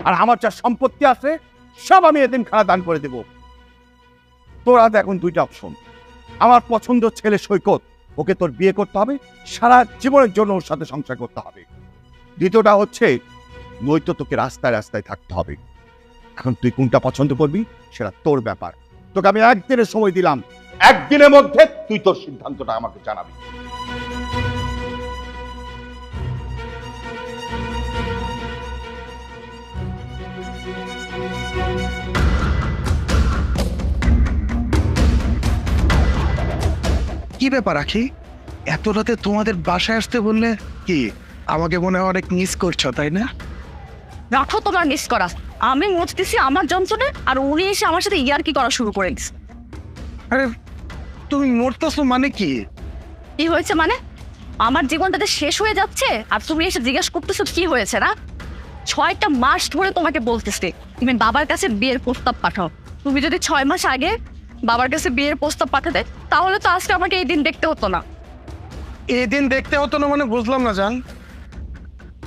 আর আমার যা সম্পত্তি আছে সব আমি এতিমখানা দান করে দেব। তোর হাতে এখন দুইটা অপশন। আমার পছন্দ ছেলে সৈকত, ওকে তোর বিয়ে করতে হবে, সারা জীবনের জন্য ওর সাথে সংসার করতে হবে। দ্বিতীয়টা হচ্ছে নয়তো তোকে রাস্তায় রাস্তায় থাকতে হবে। এখন তুই কোনটা পছন্দ করবি সেটা তোর ব্যাপার। তোকে আমি একদিনের সময় দিলাম, একদিনের মধ্যে তুই তোর সিদ্ধান্তটা আমাকে জানাবি। কি ব্যাপার আখি, এত রাতে তোমাদের বাসায় আসতে বললে? কি আমাকে মনে হয় অনেক মিস করছো, তাই না? রাখো তোমার মিস করা। আমি মরতেছি আমার যন্ত্রণে, আর উনি এসে আমার সাথে ইয়ার্কি করা শুরু করে দিচ্ছে। আরে তুমি মরতেছো মানে কি? কি হয়েছে মানে? আমার জীবনটাতে শেষ হয়ে যাচ্ছে আর তুমি এসে জিজ্ঞেস করতেছো কি হয়েছে না? 6টা মাস ধরে তোমাকে বলতেছি তুমি বাবার কাছে বিয়ের প্রস্তাব পাঠাও। তুমি যদি 6 মাস আগে বাবার কাছে বিয়ের প্রস্তাব পাঠাতে তাহলে তো আজকে আমাকে এই দিন দেখতে হতো না। এই দিন দেখতে হতো না মানে বুঝলাম না জান।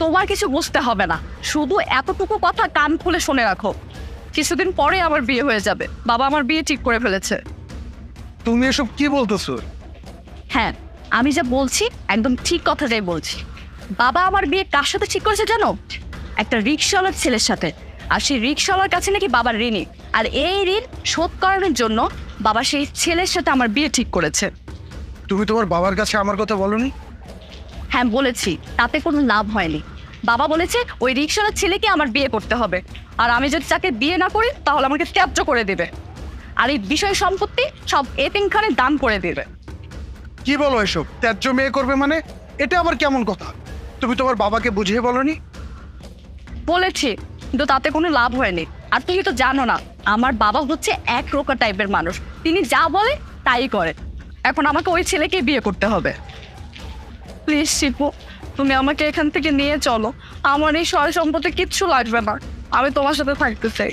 তোমার কিছু বুঝতে হবে না, শুধু এতটুকু কথা কান খুলে শুনে রাখো। কিছুদিন পরে আমার বিয়ে হয়ে যাবে, বাবা আমার বিয়ে ঠিক করে ফেলেছে। তুমি এসব কি বলতেছো? হ্যাঁ, আমি যা বলছি একদম ঠিক কথাটাই বলছি। বাবা আমার বিয়ে কার সাথে ঠিক করেছে জানো? একটা রিক্সাওয়ালার ছেলের সাথে। আর সেই রিক্সাওয়ালার কাছে নাকি বাবার ঋণী, আর এই ঋণ শোধ করানোর জন্য বাবা সেই ছেলের সাথে আমার বিয়ে ঠিক করেছে। তুমি তোমার বাবার কাছে আমার কথা বলনি? হ্যাঁ বলেছি, তাতে কোনো লাভ হয়নি। বাবা বলেছে ওই রিক্সাওয়ালার ছেলেকে আমার বিয়ে করতে হবে, আর আমি যদি তাকে বিয়ে না করি তাহলে আমাকে ত্যায্য করে দেবে, আর এই বিষয় সম্পত্তি সব এতিমখানে দান করে দেবে। কি বলো এসব? ত্যায্য মেয়ে করবে মানে? এটা আবার কেমন কথা? তুমি তোমার বাবাকে বুঝিয়ে বলনি? বলেছি, কিন্তু তাতে কোনো লাভ হয়নি। আর তুমি তো জানো না, আমার বাবা হচ্ছে এক রোকা টাইপের মানুষ, তিনি যা বলে তাই করে। এখন আমাকে ওই ছেলেকে বিয়ে করতে হবে। প্লিজ শিপু, তুমি আমাকে এখান থেকে নিয়ে চলো। আমার এই সয় সম্পত্তি কিচ্ছু লাগবে না, আমি তোমার সাথে থাকতে চাই।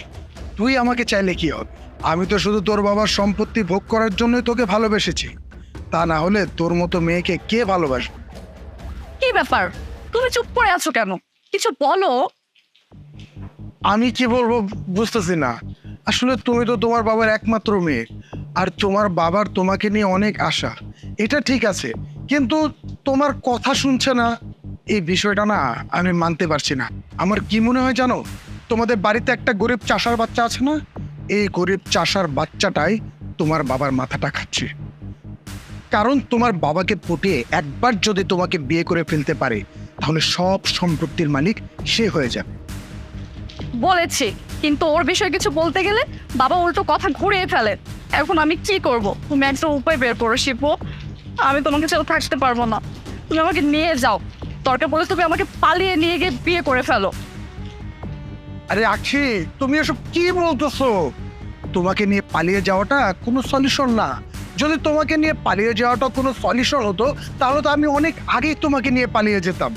তুই আমাকে চাইলে কি হবে? আমি তো শুধু তোর বাবার সম্পত্তি ভোগ করার জন্যই তোকে ভালোবেসেছি। তা না হলে তোর মতো মেয়েকে কে ভালোবাসবে? কি ব্যাপার, তুমি চুপ করে আছো কেন? কিছু বলো। আমি কি বলবো বুঝতেছি না। আসলে তুমি তো তোমার বাবার একমাত্র মেয়ে, আর তোমার বাবার তোমাকে নিয়ে অনেক আশা। এটা ঠিক আছে, কিন্তু তোমার কথা শুনছে না, এই বিষয়টা না আমি মানতে পারছি না। আমার কি মনে হয় জানো, তোমাদের বাড়িতে একটা গরিব চাষার বাচ্চা আছে না, এই গরিব চাষার বাচ্চাটাই তোমার বাবার মাথাটা খাচ্ছে। কারণ তোমার বাবাকে পটিয়ে একবার যদি তোমাকে বিয়ে করে ফেলতে পারে তাহলে সব সম্পত্তির মালিক সে হয়ে যাবে। বলেছি, কিন্তু ওর বিষয়ে কিছু বলতে গেলে বাবা উল্টো কথা ঘুরিয়ে ফেলে। এখন আমি কি করব? তুমি একটা উপায় বের করো শিপু। আমি তোমাকে ছাড়া থাকতে পারবো না, তুমি আমাকে নিয়ে যাও। দরকার পড়লে তুমি আমাকে পালিয়ে নিয়ে গিয়ে বিয়ে করে ফেলো। আরে আখি, তুমি এসব কি বলতেছো? তোমাকে নিয়ে পালিয়ে যাওয়াটা কোনো সলিউশন না। যদি তোমাকে নিয়ে পালিয়ে যাওয়াটা কোনো সলিউশন হতো তাহলে তো আমি অনেক আগেই তোমাকে নিয়ে পালিয়ে যেতাম।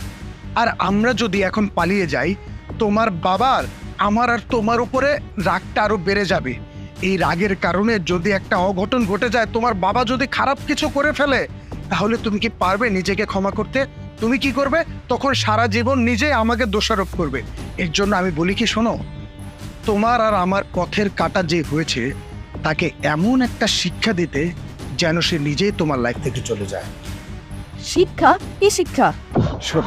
আর আমরা যদি এখন পালিয়ে যাই, তোমার বাবার আমার আর তোমার উপরে রাগটা আরো বেড়ে যাবে। এই রাগের কারণে যদি একটা অঘটন ঘটে যায়, তোমার বাবা যদি খারাপ কিছু করে ফেলে, তাহলে তুমি কি পারবে নিজেকে ক্ষমা করতে? তুমি কি করবে তখন? সারা জীবন নিজেই আমাকে দোষারোপ করবে। এর জন্য আমি বলি কি শোনো, তোমার আর আমার পথের কাটা যে হয়েছে তাকে এমন একটা শিক্ষা দিতে যেন সে নিজেই তোমার লাইফ থেকে চলে যায়। শিক্ষা? কি শিক্ষা? শোন,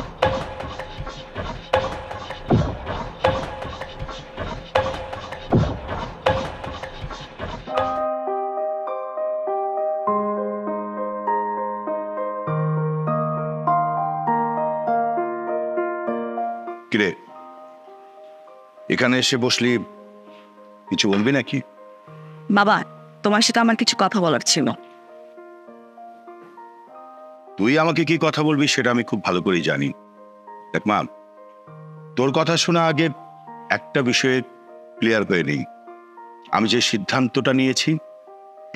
কিরে, এখানে এসে বসলি, কিছু বলবি নাকি? বাবা, তোমার সাথে আমার কিছু কথা বলার ছিল। তুই আমাকে কি কথা বলবি সেটা আমি খুব ভালো করেই জানি। দেখ মা, তোর কথা শোনা আগে একটা বিষয়ে ক্লিয়ার করে নিই। আমি যে সিদ্ধান্তটা নিয়েছি,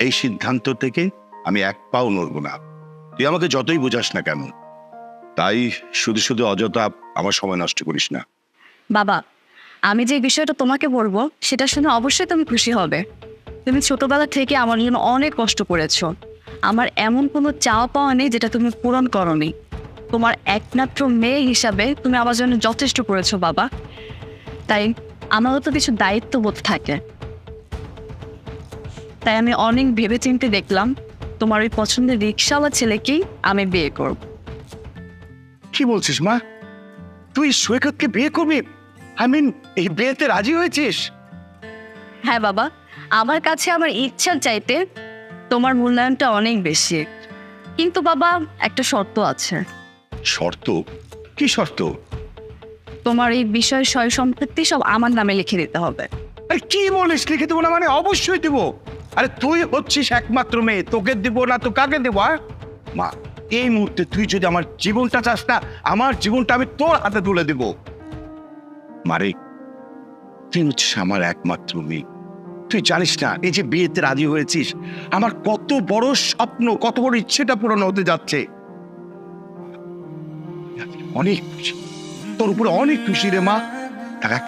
এই সিদ্ধান্ত থেকে আমি এক পাও নড়ব না। তুই আমাকে যতই বোঝাস না কেন, তাই শুধু শুধু অযথা আমার সময় নষ্ট করিস না। বাবা, আমি যে বিষয়টা তোমাকে বলবো সেটা শুনে অবশ্যই তুমি খুশি হবে। তুমি ছোটবেলা থেকে আমার জন্য অনেক কষ্ট করেছো। আমার এমন কোনো চাওয়া পাওয়া নেই যেটা তুমি পূরণ করোনি। তোমার একমাত্র মেয়ে হিসাবে তুমি আমার জন্য যথেষ্ট করেছো বাবা। তাই আমারও তো কিছু দায়িত্ববোধ থাকে। তাই আমি অনেক ভেবেচিন্তে দেখলাম তোমার ওই পছন্দের রিক্সাওয়ালা ছেলেকেই আমি বিয়ে করব। কি বলছিস মা? তুই সৈকতকে বিয়ে করবি? আই মিন, এই বিয়েতে রাজি হয়েছিস? হ্যাঁ বাবা, আমার কাছে আমার ইচ্ছার চাইতে তোমার মূল্যায়নটা অনেক বেশি। কিন্তু বাবা, একটা শর্ত আছে। শর্ত? কি শর্ত? তোমার এই বিষয় সয় সম্পত্তি সব আমার নামে লিখে দিতে হবে। আরে কি বলিস, লিখে দেবো না মানে? অবশ্যই দেবো। আরে তুই হচ্ছিস একমাত্র মেয়ে, তোকে দিব না তো কাকে দেবো? মা, এই মুহূর্তে তুই যদি আমার জীবনটা চাস না, আমার জীবনটা আমি তোর হাতে তুলে দেবো। মারে, তুই হচ্ছিস আমার একমাত্র মেয়ে। তুই জানিস না এই যে বিয়েতে রাজি হয়েছিস, আমার কত বড় স্বপ্ন, কত বড় ইচ্ছেটা পূরণ হতে যাচ্ছে। অনেক খুশি, তোর উপরে অনেক খুশি রে মা।